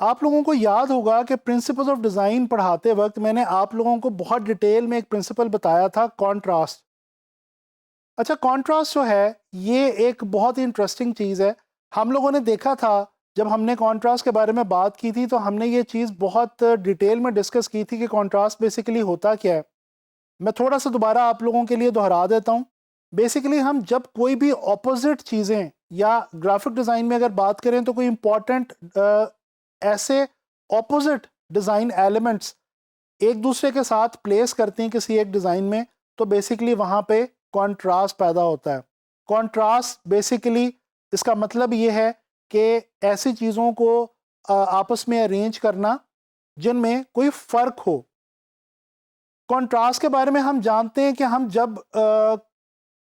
आप लोगों को याद होगा कि प्रिंसिपल्स ऑफ डिज़ाइन पढ़ाते वक्त मैंने आप लोगों को बहुत डिटेल में एक प्रिंसिपल बताया था, कॉन्ट्रास्ट। अच्छा, कॉन्ट्रास्ट जो है ये एक बहुत ही इंटरेस्टिंग चीज़ है। हम लोगों ने देखा था जब हमने कॉन्ट्रास्ट के बारे में बात की थी तो हमने ये चीज़ बहुत डिटेल में डिस्कस की थी कि कॉन्ट्रास्ट बेसिकली होता क्या है। मैं थोड़ा सा दोबारा आप लोगों के लिए दोहरा देता हूँ। बेसिकली हम जब कोई भी ऑपोजिट चीज़ें या ग्राफिक डिज़ाइन में अगर बात करें तो कोई इंपॉर्टेंट ऐसे ऑपोजिट डिज़ाइन एलिमेंट्स एक दूसरे के साथ प्लेस करते हैं किसी एक डिज़ाइन में, तो बेसिकली वहाँ पे कॉन्ट्रास्ट पैदा होता है। कॉन्ट्रास्ट बेसिकली इसका मतलब ये है कि ऐसी चीज़ों को आपस में अरेंज करना जिनमें कोई फ़र्क हो। कॉन्ट्रास्ट के बारे में हम जानते हैं कि हम जब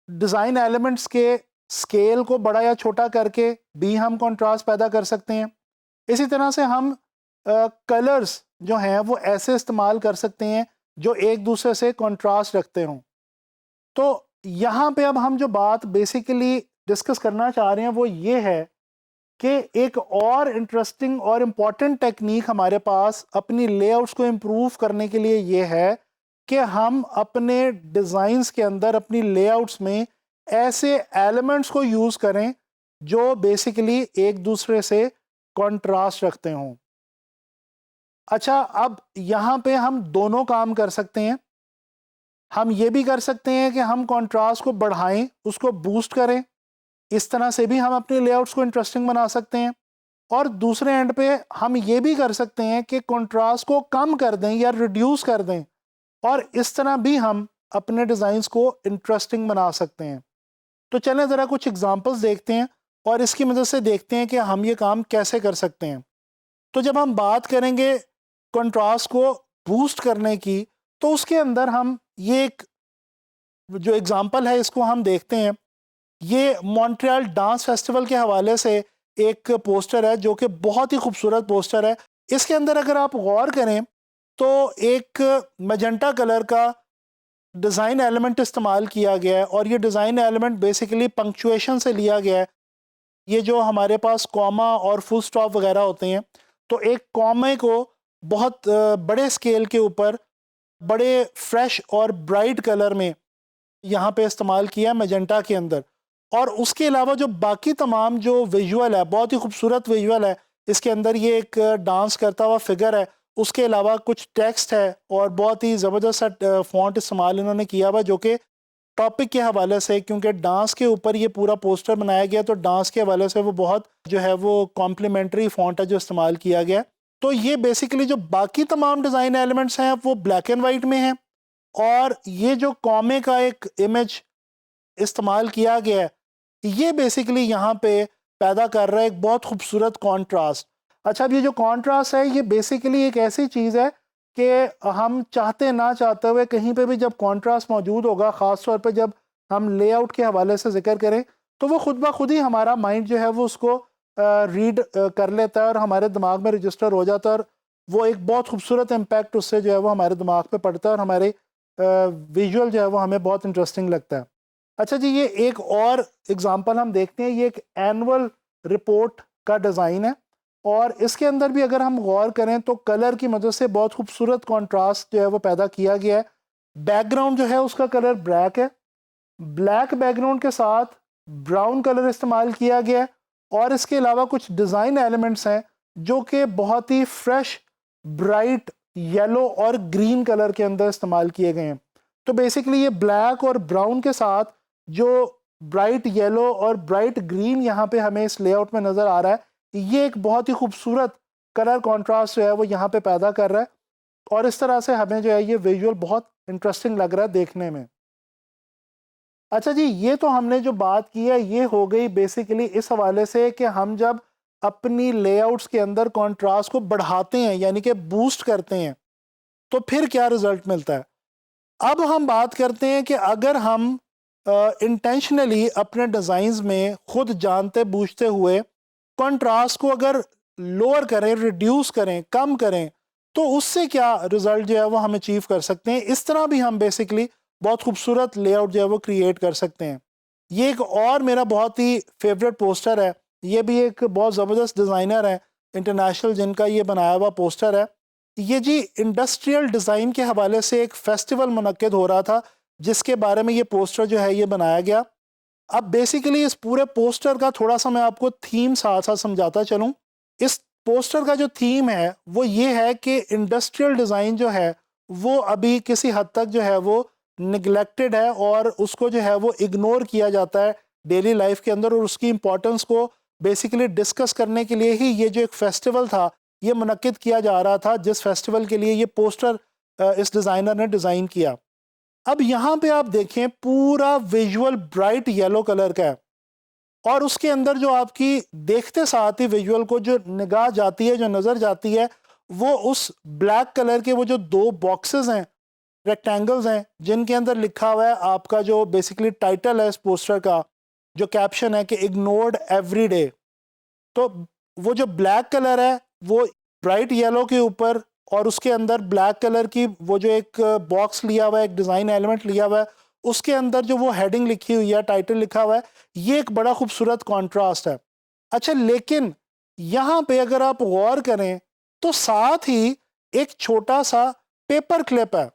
डिज़ाइन एलिमेंट्स के स्केल को बड़ा या छोटा करके भी हम कॉन्ट्रास्ट पैदा कर सकते हैं। इसी तरह से हम कलर्स जो हैं वो ऐसे इस्तेमाल कर सकते हैं जो एक दूसरे से कॉन्ट्रास्ट रखते हों। तो यहाँ पे अब हम जो बात बेसिकली डिस्कस करना चाह रहे हैं वो ये है कि एक और इंटरेस्टिंग और इम्पॉर्टेंट टेक्निक हमारे पास अपनी लेआउट्स को इम्प्रूव करने के लिए ये है कि हम अपने डिज़ाइंस के अंदर अपनी लेआउट्स में ऐसे एलिमेंट्स को यूज़ करें जो बेसिकली एक दूसरे से कॉन्ट्रास्ट रखते हों। अच्छा, अब यहाँ पे हम दोनों काम कर सकते हैं। हम ये भी कर सकते हैं कि हम कॉन्ट्रास्ट को बढ़ाएं, उसको बूस्ट करें। इस तरह से भी हम अपने लेआउट्स को इंटरेस्टिंग बना सकते हैं। और दूसरे एंड पे हम ये भी कर सकते हैं कि कॉन्ट्रास्ट को कम कर दें या रिड्यूस कर दें, और इस तरह भी हम अपने डिज़ाइंस को इंटरेस्टिंग बना सकते हैं। तो चलें ज़रा कुछ एग्जांपल्स देखते हैं और इसकी मदद से देखते हैं कि हम ये काम कैसे कर सकते हैं। तो जब हम बात करेंगे कंट्रास्ट को बूस्ट करने की, तो उसके अंदर हम ये एक जो एग्जांपल है इसको हम देखते हैं। ये मॉन्ट्रियल डांस फेस्टिवल के हवाले से एक पोस्टर है जो कि बहुत ही खूबसूरत पोस्टर है। इसके अंदर अगर आप गौर करें तो एक मैजेंटा कलर का डिज़ाइन एलिमेंट इस्तेमाल किया गया है, और ये डिज़ाइन एलिमेंट बेसिकली पंक्चुएशन से लिया गया है। ये जो हमारे पास कॉमा और फुल स्टॉप वगैरह होते हैं, तो एक कॉमे को बहुत बड़े स्केल के ऊपर बड़े फ्रेश और ब्राइट कलर में यहाँ पे इस्तेमाल किया मैजेंटा के अंदर। और उसके अलावा जो बाकी तमाम जो विजुअल है, बहुत ही खूबसूरत विजुअल है। इसके अंदर ये एक डांस करता हुआ फिगर है, उसके अलावा कुछ टेक्स्ट है और बहुत ही ज़बरदस्त फ़ॉन्ट इस्तेमाल इन्होंने किया हुआ जो कि टॉपिक के हवाले से, क्योंकि डांस के ऊपर ये पूरा पोस्टर बनाया गया तो डांस के हवाले से वो बहुत जो है वो कॉम्प्लीमेंट्री फ़ॉन्ट है जो इस्तेमाल किया गया। तो ये बेसिकली जो बाकी तमाम डिज़ाइन एलिमेंट्स हैं वो ब्लैक एंड वाइट में हैं, और ये जो कॉमे का एक इमेज इस्तेमाल किया गया है ये बेसिकली यहाँ पे पैदा कर रहा है एक बहुत खूबसूरत कॉन्ट्रास्ट। अच्छा, अब ये जो कॉन्ट्रास्ट है ये बेसिकली एक ऐसी चीज़ है कि हम चाहते ना चाहते हुए कहीं पे भी जब कॉन्ट्रास्ट मौजूद होगा, ख़ास तौर पे जब हम लेआउट के हवाले से जिक्र करें, तो वो खुद ब खुद ही हमारा माइंड जो है वो उसको रीड कर लेता है और हमारे दिमाग में रजिस्टर हो जाता है, और वो एक बहुत खूबसूरत इम्पैक्ट उससे जो है वो हमारे दिमाग पे पड़ता है और हमारे विजुअल जो है वो हमें बहुत इंटरेस्टिंग लगता है। अच्छा जी, ये एक और एग्जांपल हम देखते हैं। ये एक एनुअल रिपोर्ट का डिज़ाइन है, और इसके अंदर भी अगर हम गौर करें तो कलर की मदद से बहुत खूबसूरत कॉन्ट्रास्ट जो है वो पैदा किया गया है। बैकग्राउंड जो है उसका कलर ब्लैक है, ब्लैक बैकग्राउंड के साथ ब्राउन कलर इस्तेमाल किया गया है, और इसके अलावा कुछ डिज़ाइन एलिमेंट्स हैं जो कि बहुत ही फ्रेश ब्राइट येलो और ग्रीन कलर के अंदर इस्तेमाल किए गए हैं। तो बेसिकली ये ब्लैक और ब्राउन के साथ जो ब्राइट येलो और ब्राइट ग्रीन यहाँ पे हमें इस लेआउट में नज़र आ रहा है, ये एक बहुत ही खूबसूरत कलर कॉन्ट्रास्ट जो है वो यहाँ पे पैदा कर रहा है, और इस तरह से हमें जो है ये विजुअल बहुत इंटरेस्टिंग लग रहा है देखने में। अच्छा जी, ये तो हमने जो बात की है ये हो गई बेसिकली इस हवाले से कि हम जब अपनी लेआउट्स के अंदर कॉन्ट्रास्ट को बढ़ाते हैं यानी कि बूस्ट करते हैं तो फिर क्या रिजल्ट मिलता है। अब हम बात करते हैं कि अगर हम इंटेंशनली अपने डिज़ाइंस में खुद जानते बूझते हुए कंट्रास्ट को अगर लोअर करें, रिड्यूस करें, कम करें, तो उससे क्या रिज़ल्ट जो है वो हम अचीव कर सकते हैं। इस तरह भी हम बेसिकली बहुत खूबसूरत लेआउट जो है वो क्रिएट कर सकते हैं। ये एक और मेरा बहुत ही फेवरेट पोस्टर है। ये भी एक बहुत ज़बरदस्त डिज़ाइनर है इंटरनेशनल जिनका ये बनाया हुआ पोस्टर है, ये जी इंडस्ट्रियल डिज़ाइन के हवाले से एक फेस्टिवल मुनक्किद हो रहा था जिसके बारे में ये पोस्टर जो है ये बनाया गया। अब बेसिकली इस पूरे पोस्टर का थोड़ा सा मैं आपको थीम साथ साथ समझाता चलूँ। इस पोस्टर का जो थीम है वो ये है कि इंडस्ट्रियल डिज़ाइन जो है वो अभी किसी हद तक जो है वो निगलेक्टेड है और उसको जो है वो इग्नोर किया जाता है डेली लाइफ के अंदर, और उसकी इम्पोर्टेंस को बेसिकली डिस्कस करने के लिए ही ये जो एक फेस्टिवल था ये मुनक्किद किया जा रहा था, जिस फेस्टिवल के लिए ये पोस्टर इस डिज़ाइनर ने डिज़ाइन किया। अब यहाँ पे आप देखें पूरा विजुअल ब्राइट येलो कलर का है और उसके अंदर जो आपकी देखते साथ ही विजुअल को जो निगाह जाती है, जो नज़र जाती है, वो उस ब्लैक कलर के वो जो दो बॉक्सेस हैं, रेक्टेंगल्स हैं, जिनके अंदर लिखा हुआ है आपका जो बेसिकली टाइटल है इस पोस्टर का, जो कैप्शन है कि इग्नोर्ड एवरी डे। तो वो जो ब्लैक कलर है वो ब्राइट येलो के ऊपर और उसके अंदर ब्लैक कलर की वो जो एक बॉक्स लिया हुआ है, एक डिज़ाइन एलिमेंट लिया हुआ है, उसके अंदर जो वो हेडिंग लिखी हुई है, टाइटल लिखा हुआ है, ये एक बड़ा खूबसूरत कॉन्ट्रास्ट है। अच्छा, लेकिन यहाँ पे अगर आप गौर करें तो साथ ही एक छोटा सा पेपर क्लिप है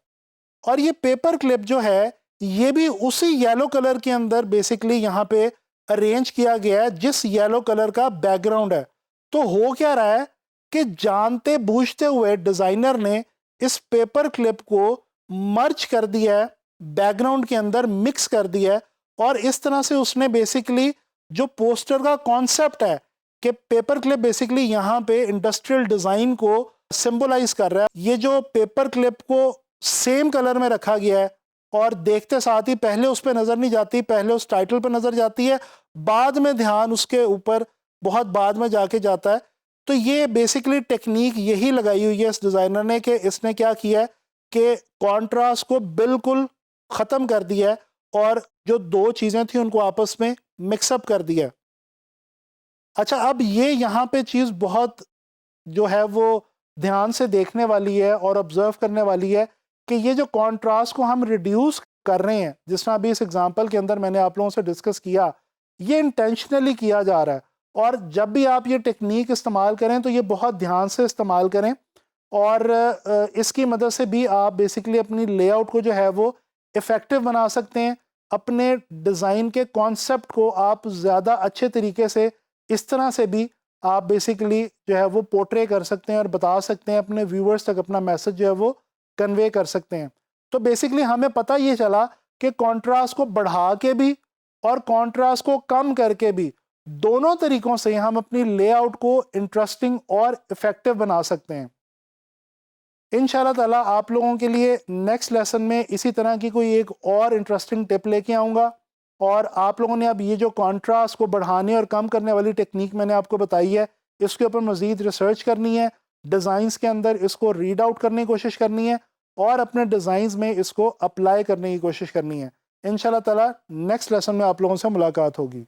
और ये पेपर क्लिप जो है ये भी उसी येलो कलर के अंदर बेसिकली यहाँ पे अरेंज किया गया है जिस येलो कलर का बैकग्राउंड है। तो हो क्या रहा है कि जानते बूझते हुए डिज़ाइनर ने इस पेपर क्लिप को मर्ज कर दिया है, बैकग्राउंड के अंदर मिक्स कर दिया है, और इस तरह से उसने बेसिकली जो पोस्टर का कॉन्सेप्ट है कि पेपर क्लिप बेसिकली यहाँ पे इंडस्ट्रियल डिज़ाइन को सिंबलाइज कर रहा है। ये जो पेपर क्लिप को सेम कलर में रखा गया है और देखते साथ ही पहले उस पर नज़र नहीं जाती, पहले उस टाइटल पर नज़र जाती है, बाद में ध्यान उसके ऊपर बहुत बाद में जाके जाता है। तो ये बेसिकली टेक्निक यही लगाई हुई है इस डिज़ाइनर ने कि इसने क्या किया है कि कॉन्ट्रास्ट को बिल्कुल ख़त्म कर दिया है और जो दो चीज़ें थी उनको आपस में मिक्सअप कर दिया। अच्छा, अब ये यहाँ पे चीज़ बहुत जो है वो ध्यान से देखने वाली है और ऑब्जर्व करने वाली है कि ये जो कॉन्ट्रास्ट को हम रिड्यूस कर रहे हैं, जिस तरह अभी इस एग्जांपल के अंदर मैंने आप लोगों से डिस्कस किया, ये इंटेंशनली किया जा रहा है। और जब भी आप ये टेक्निक इस्तेमाल करें तो ये बहुत ध्यान से इस्तेमाल करें और इसकी मदद से भी आप बेसिकली अपनी लेआउट को जो है वो इफ़ेक्टिव बना सकते हैं। अपने डिज़ाइन के कॉन्सेप्ट को आप ज़्यादा अच्छे तरीके से इस तरह से भी आप बेसिकली जो है वो पोर्ट्रे कर सकते हैं और बता सकते हैं, अपने व्यूअर्स तक अपना मैसेज जो है वो कन्वे कर सकते हैं। तो बेसिकली हमें पता ये चला कि कॉन्ट्रास्ट को बढ़ा के भी और कॉन्ट्रास्ट को कम करके भी, दोनों तरीकों से हम अपनी लेआउट को इंटरेस्टिंग और इफ़ेक्टिव बना सकते हैं। इंशाल्लाह ताला आप लोगों के लिए नेक्स्ट लेसन में इसी तरह की कोई एक और इंटरेस्टिंग टिप लेके आऊँगा और आप लोगों ने अब ये जो कॉन्ट्रास्ट को बढ़ाने और कम करने वाली टेक्निक मैंने आपको बताई है, इसके ऊपर मज़ीद रिसर्च करनी है, डिज़ाइंस के अंदर इसको रीड आउट करने की कोशिश करनी है और अपने डिज़ाइंस में इसको अप्लाई करने की कोशिश करनी है। इंशाल्लाह ताला नेक्स्ट लेसन में आप लोगों से मुलाकात होगी।